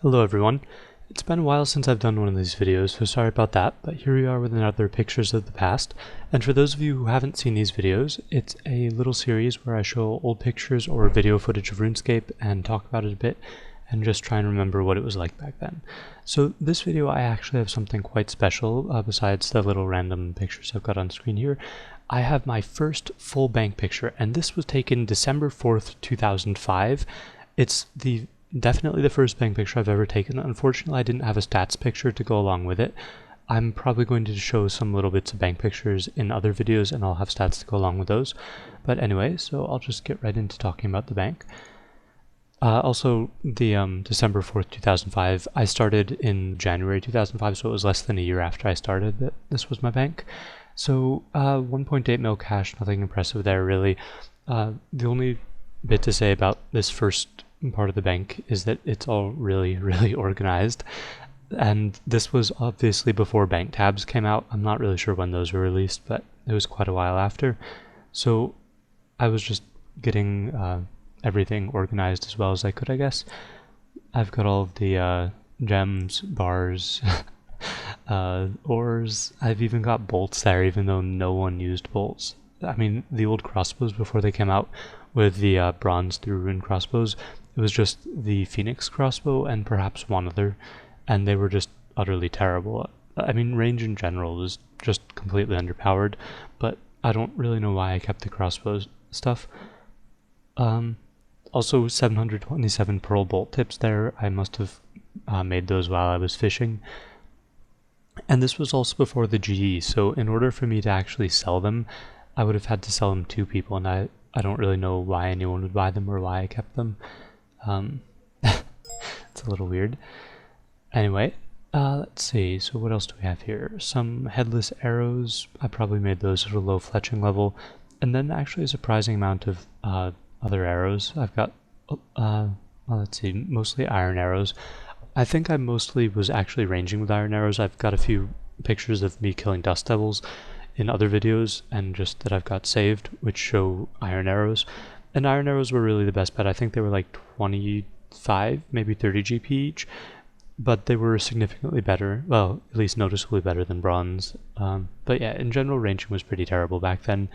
Hello everyone. It's been a while since I've done one of these videos, so sorry about that, but here we are with another Pictures of the Past. And for those of you who haven't seen these videos, it's a little series where I show old pictures or video footage of RuneScape and talk about it a bit and just try and remember what it was like back then. So this video I actually have something quite special besides the little random pictures I've got on screen here. I have my first full bank picture, and this was taken December 4th, 2005. It's definitely the first bank picture I've ever taken. Unfortunately, I didn't have a stats picture to go along with it. I'm probably going to show some little bits of bank pictures in other videos, and I'll have stats to go along with those. But anyway, so I'll just get right into talking about the bank. Also, the December 4th, 2005, I started in January 2005, so it was less than a year after I started that this was my bank. So 1.8 mil cash, nothing impressive there really. The only bit to say about this first part of the bank is that it's all really organized, and this was obviously before bank tabs came out. I'm not really sure when those were released, but it was quite a while after, so I was just getting everything organized as well as I could, I guess. I've got all of the gems, bars, ores. I've even got bolts there, even though no one used bolts. I mean, the old crossbows before they came out with the bronze through rune crossbows, it was just the Phoenix crossbow and perhaps one other, and they were just utterly terrible. I mean, range in general was just completely underpowered, but I don't really know why I kept the crossbow stuff. Also, 727 pearl bolt tips there. I must have made those while I was fishing. And this was also before the GE, so in order for me to actually sell them, I would have had to sell them to people, and I don't really know why anyone would buy them or why I kept them. It's a little weird. Anyway, let's see, so what else do we have here? Some headless arrows. I probably made those at a low fletching level, and then actually a surprising amount of other arrows. I've got, well, let's see, mostly iron arrows. I think I mostly was actually ranging with iron arrows. I've got a few pictures of me killing dust devils in other videos, and just that I've got saved, which show iron arrows. And iron arrows were really the best bet. I think they were like 25, maybe 30 GP each, but they were significantly better, well, at least noticeably better than bronze. But yeah, in general, ranging was pretty terrible back then.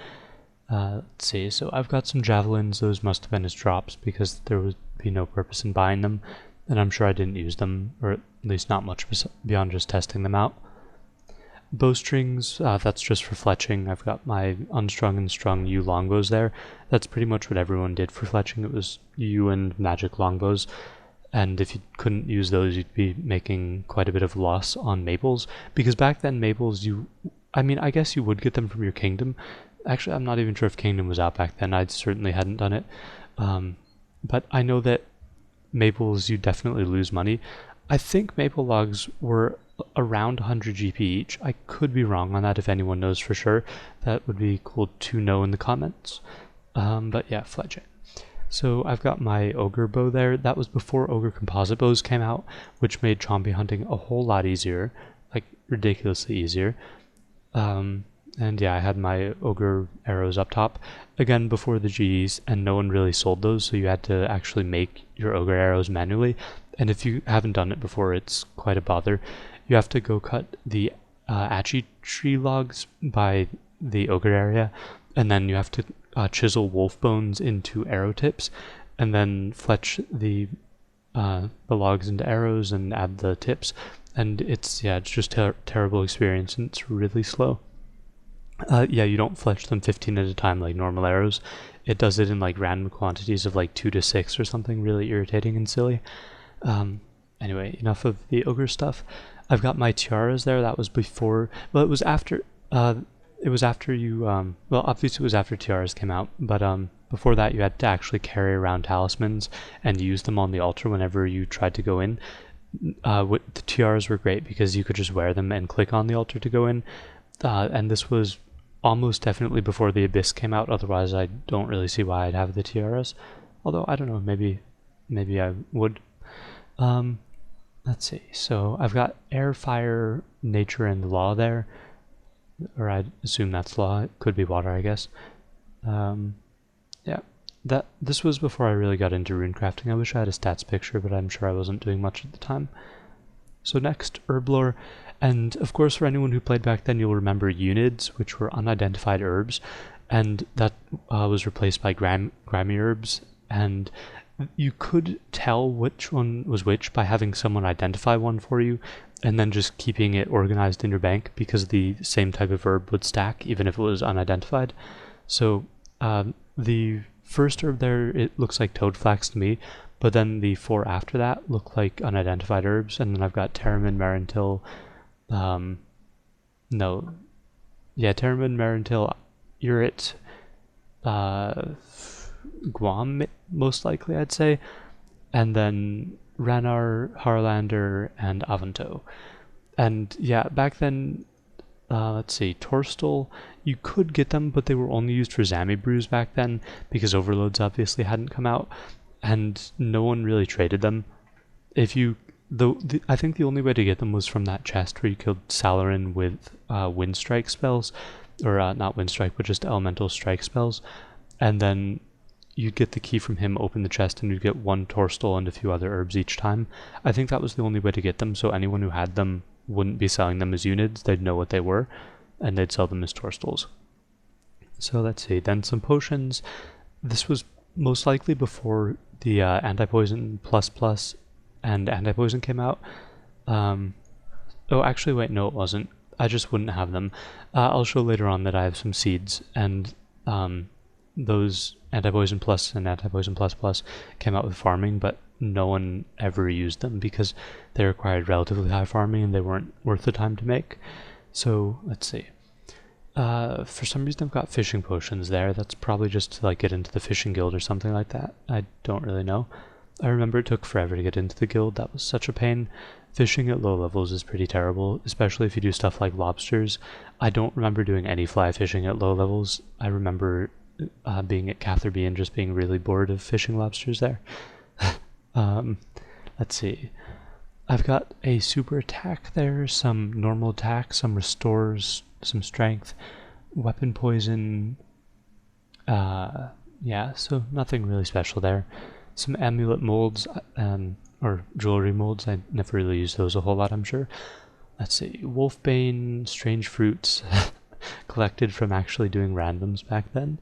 Let's see, so I've got some javelins. Those must have been as drops because there would be no purpose in buying them, and I'm sure I didn't use them, or at least not much beyond just testing them out. Bowstrings, that's just for fletching. I've got my unstrung and strung U longbows there. That's pretty much what everyone did for fletching. It was U and magic longbows, and if you couldn't use those, you'd be making quite a bit of loss on maples, because back then maples, I mean, I guess you would get them from your kingdom. Actually, I'm not even sure if kingdom was out back then. I certainly hadn't done it, but I know that maples, you definitely lose money. I think maple logs were around 100 GP each. I could be wrong on that. If anyone knows for sure, that would be cool to know in the comments. But yeah, fletching. So I've got my ogre bow there. That was before ogre composite bows came out, which made chompy hunting a whole lot easier, like ridiculously easier. And yeah, I had my ogre arrows up top, again before the Gs, and no one really sold those, so you had to actually make your ogre arrows manually. And if you haven't done it before, it's quite a bother. You have to go cut the achi tree logs by the ogre area, and then you have to chisel wolf bones into arrow tips, and then fletch the logs into arrows and add the tips. And it's just a terrible experience, and it's really slow. Yeah, you don't fletch them 15 at a time like normal arrows. It does it in like random quantities of like 2 to 6 or something, really irritating and silly. Anyway, enough of the ogre stuff. I've got my tiaras there. That was before, well, it was after you, well, obviously it was after tiaras came out, but before that you had to actually carry around talismans and use them on the altar whenever you tried to go in. The tiaras were great because you could just wear them and click on the altar to go in, and this was almost definitely before the Abyss came out. Otherwise I don't really see why I'd have the tiaras, although I don't know, maybe I would. Let's see, so I've got air, fire, nature, and law there, or I'd assume that's law. It could be water, I guess. Yeah, this was before I really got into runecrafting. I wish I had a stats picture, but I'm sure I wasn't doing much at the time. So next, Herblore, and of course for anyone who played back then, you'll remember Unids, which were unidentified herbs, and that was replaced by Grimy herbs, and you could tell which one was which by having someone identify one for you, and then just keeping it organized in your bank, because the same type of herb would stack even if it was unidentified. So the first herb there, it looks like toadflax to me, but then the 4 after that look like unidentified herbs, and then I've got Terramin, Marentil, Terramin, Marentil, Urit, Guam, most likely, I'd say, and then Ranar, Harlander, and Avanto. And yeah, back then, let's see, Torstal, you could get them, but they were only used for Zami brews back then, because overloads obviously hadn't come out, and no one really traded them. If you, I think the only way to get them was from that chest where you killed Salarin with wind strike spells, or not wind strike, but just elemental strike spells, and then you'd get the key from him, open the chest, and you'd get 1 Torstal and a few other herbs each time. I think that was the only way to get them, so anyone who had them wouldn't be selling them as units. They'd know what they were, and they'd sell them as Torstals. So let's see, then some potions. This was most likely before the Anti-Poison Plus and Anti-Poison came out. Oh, actually, wait, no, it wasn't. I just wouldn't have them. I'll show later on that I have some seeds, and those Anti-Poison Plus and Anti-Poison Plus came out with farming, but no one ever used them because they required relatively high farming and they weren't worth the time to make. So let's see. For some reason I've got fishing potions there. That's probably just to like get into the fishing guild or something like that. I don't really know. I remember it took forever to get into the guild. That was such a pain. Fishing at low levels is pretty terrible, especially if you do stuff like lobsters. I don't remember doing any fly fishing at low levels. I remember being at Catherby and just being really bored of fishing lobsters there. Let's see. I've got a super attack there, some normal attack, some restores, some strength, weapon poison. Yeah, so nothing really special there. Some amulet molds, or jewelry molds. I never really use those a whole lot, I'm sure. Let's see. Wolfbane, strange fruits, collected from actually doing randoms back then.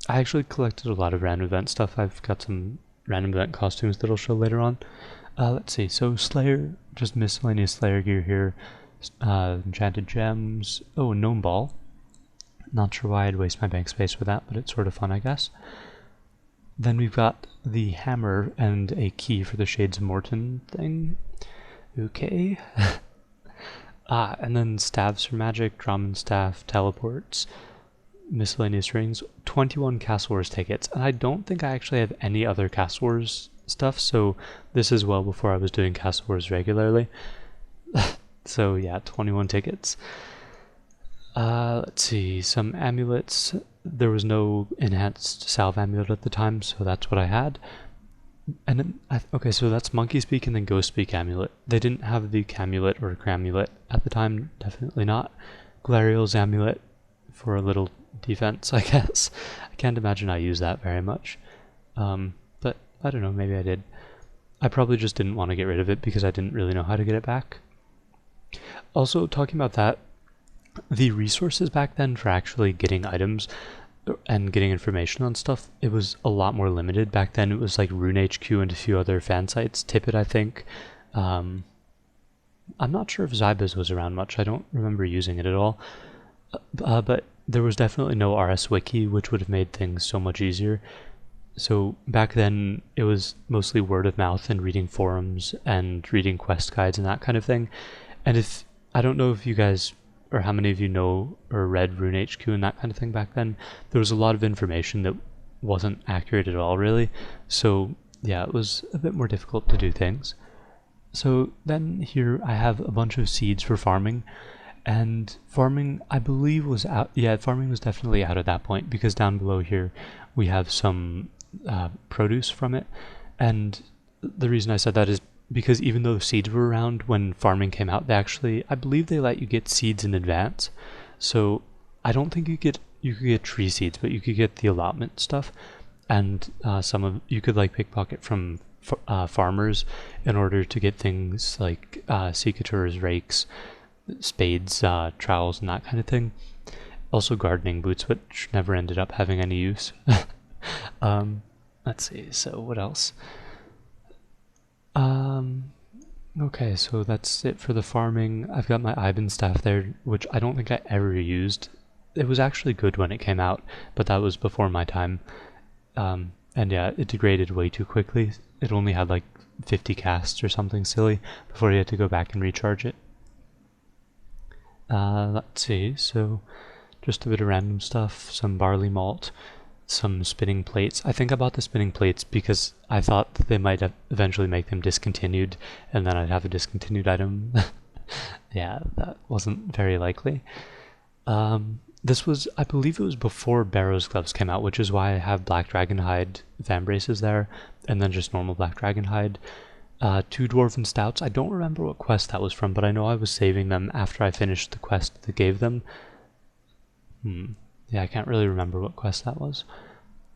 I actually collected a lot of random event stuff. I've got some random event costumes that I'll show later on. Let's see, so Slayer, just miscellaneous Slayer gear here. Enchanted gems. Oh, Gnome Ball. Not sure why I'd waste my bank space with that, but it's sort of fun, I guess. Then we've got the hammer and a key for the Shades of Morton thing. Okay. And then staves for magic, Drum staff, teleports, miscellaneous rings, 21 Castle Wars tickets. And I don't think I actually have any other Castle Wars stuff, so this is well before I was doing Castle Wars regularly. So yeah, 21 tickets. Let's see, some amulets. There was no enhanced salve amulet at the time, so that's what I had. And then, okay, so that's Monkey Speak and then Ghost Speak amulet. They didn't have the Camulet or Cramulet at the time, definitely not. Glariel's amulet for a little defense, I guess. I can't imagine I use that very much. But I don't know, maybe I did. I probably just didn't want to get rid of it because I didn't really know how to get it back. Also, talking about that, the resources back then for actually getting items and getting information on stuff, it was a lot more limited. Back then it was like RuneHQ and a few other fan sites, Tippet I think. I'm not sure if Zybiz was around much, I don't remember using it at all. But there was definitely no RS Wiki, which would have made things so much easier. So back then it was mostly word of mouth and reading forums and reading quest guides and that kind of thing. And if, I don't know if you guys, or how many of you know or read RuneHQ and that kind of thing back then, there was a lot of information that wasn't accurate at all, really. So yeah, it was a bit more difficult to do things. So then here I have a bunch of seeds for farming, and farming I believe was out. Yeah, farming was definitely out at that point, because down below here we have some produce from it. And the reason I said that is because even though seeds were around when farming came out, they actually, I believe they let you get seeds in advance. So I don't think you could get tree seeds, but you could get the allotment stuff. and you could like pickpocket from farmers in order to get things like secateurs, rakes, spades, trowels, and that kind of thing. Also gardening boots, which never ended up having any use. Let's see, so what else? Okay, so that's it for the farming. I've got my Ivan staff there, which I don't think I ever used. It was actually good when it came out, but that was before my time. And yeah, it degraded way too quickly. It only had like 50 casts or something silly before you had to go back and recharge it. Let's see, so just a bit of random stuff, some barley malt, some spinning plates. I think I bought the spinning plates because I thought that they might eventually make them discontinued, and then I'd have a discontinued item. Yeah, that wasn't very likely. This was, I believe it was before Barrow's Gloves came out, which is why I have Black Dragonhide fan braces there, and then just normal Black Dragonhide. 2 Dwarven Stouts. I don't remember what quest that was from, but I know I was saving them after I finished the quest that gave them. Yeah, I can't really remember what quest that was.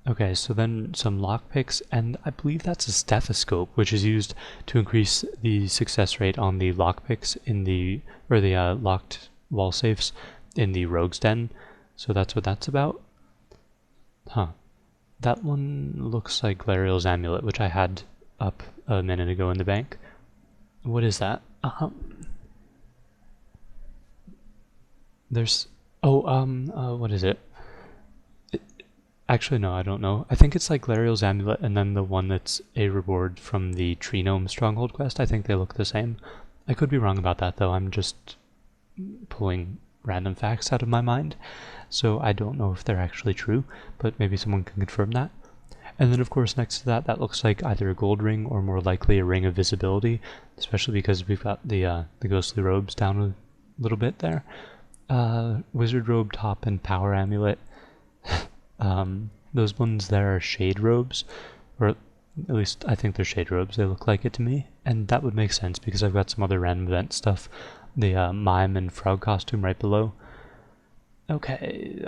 Okay, so then some lockpicks, and I believe that's a stethoscope, which is used to increase the success rate on the lockpicks in the locked wall safes in the Rogue's Den. So that's what that's about. Huh. That one looks like Glariel's Amulet, which I had up a minute ago in the bank. What is that? There's... what is it? Actually, no, I don't know. I think it's like Glariel's Amulet and then the one that's a reward from the Tree Gnome Stronghold quest. I think they look the same. I could be wrong about that, though. I'm just pulling random facts out of my mind, so I don't know if they're actually true, but maybe someone can confirm that. And then, of course, next to that, that looks like either a gold ring or more likely a ring of visibility, especially because we've got the ghostly robes down a little bit there. Wizard robe top and power amulet. Those ones there are shade robes, or at least I think they're shade robes. They look like it to me, and that would make sense because I've got some other random event stuff. The mime and frog costume right below. Okay,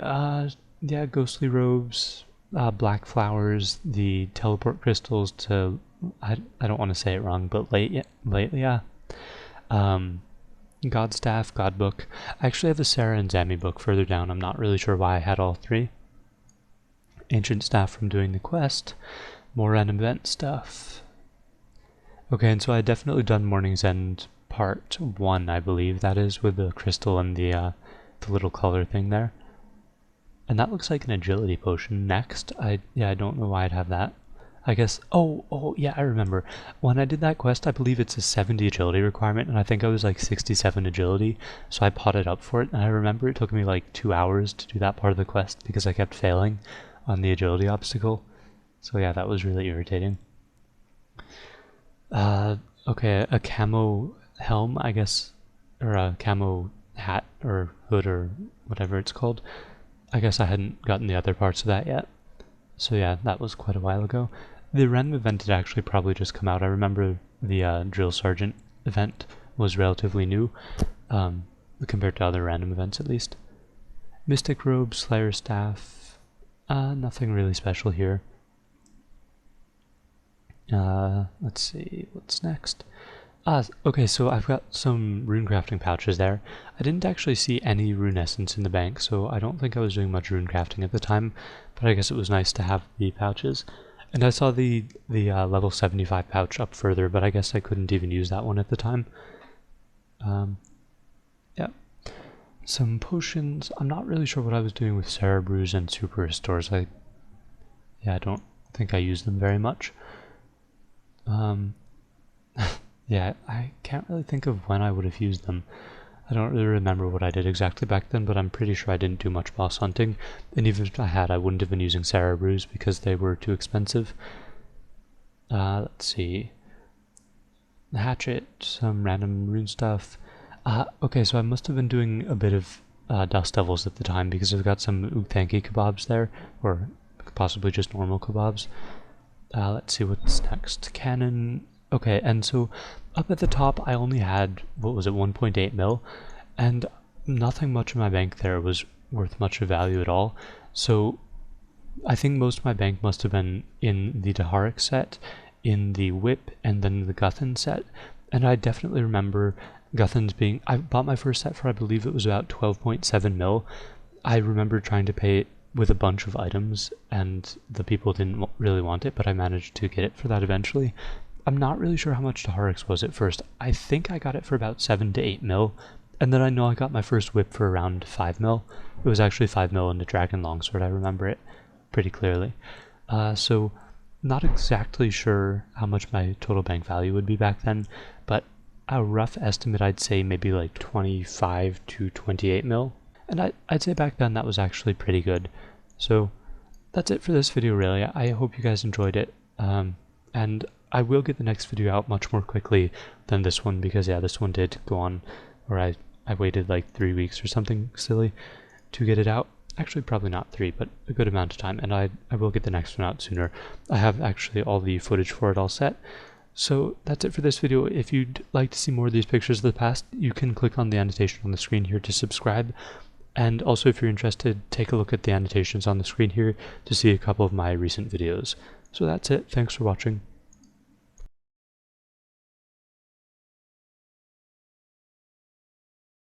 yeah, ghostly robes, black flowers, the teleport crystals to, I don't want to say it wrong, but lately, yeah. God Staff, God Book. I actually have a Sarah and Zami book further down. I'm not really sure why I had all 3. Ancient Staff from doing the quest. More random event stuff. Okay, and so I definitely done Morning's End part 1, I believe that is, with the crystal and the little color thing there. And that looks like an agility potion. Next, I don't know why I'd have that. I guess, oh yeah, I remember. When I did that quest, I believe it's a 70 agility requirement, and I think I was like 67 agility, so I potted up for it, and I remember it took me like 2 hours to do that part of the quest because I kept failing on the agility obstacle. So yeah, that was really irritating. Okay, a camo helm, I guess, or a camo hat or hood or whatever it's called. I guess I hadn't gotten the other parts of that yet. So yeah, that was quite a while ago. The random event had actually probably just come out. I remember the Drill Sergeant event was relatively new, compared to other random events at least. Mystic Robe, Slayer Staff, nothing really special here. Let's see, what's next? Okay, so I've got some runecrafting pouches there. I didn't actually see any rune essence in the bank, so I don't think I was doing much runecrafting at the time, but I guess it was nice to have the pouches. And I saw the level 75 pouch up further, but I guess I couldn't even use that one at the time. Yeah. Some potions. I'm not really sure what I was doing with Sarah Brews and Super Restores. I don't think I used them very much. Yeah, I can't really think of when I would have used them. I don't really remember what I did exactly back then, but I'm pretty sure I didn't do much boss hunting, and even if I had, I wouldn't have been using Sarah Brews because they were too expensive. Let's see. The hatchet, some random rune stuff. Okay, so I must have been doing a bit of Dust Devils at the time because I've got some Ukthanki kebabs there, or possibly just normal kebabs. Let's see what's next. Cannon. Okay, and so up at the top I only had, what was it, 1.8 mil, and nothing much in my bank there was worth much of value at all. So I think most of my bank must have been in the Daharic set, in the Whip, and then the Guthan set. And I definitely remember Guthan's being... I bought my first set for, I believe it was about 12.7 mil. I remember trying to pay it with a bunch of items, and the people didn't really want it, but I managed to get it for that eventually. I'm not really sure how much Daharix was at first. I think I got it for about 7 to 8 mil, and then I know I got my first whip for around 5 mil. It was actually 5 mil in the Dragon Longsword, I remember it pretty clearly. So not exactly sure how much my total bank value would be back then, but a rough estimate I'd say maybe like 25 to 28 mil. And I'd say back then that was actually pretty good. So that's it for this video really. I hope you guys enjoyed it. And I will get the next video out much more quickly than this one, because yeah, this one did go on, or I waited like 3 weeks or something silly to get it out. Actually, probably not 3, but a good amount of time, and I will get the next one out sooner. I have actually all the footage for it all set. So that's it for this video. If you'd like to see more of these pictures of the past, you can click on the annotation on the screen here to subscribe. And also, if you're interested, take a look at the annotations on the screen here to see a couple of my recent videos. So that's it. Thanks for watching.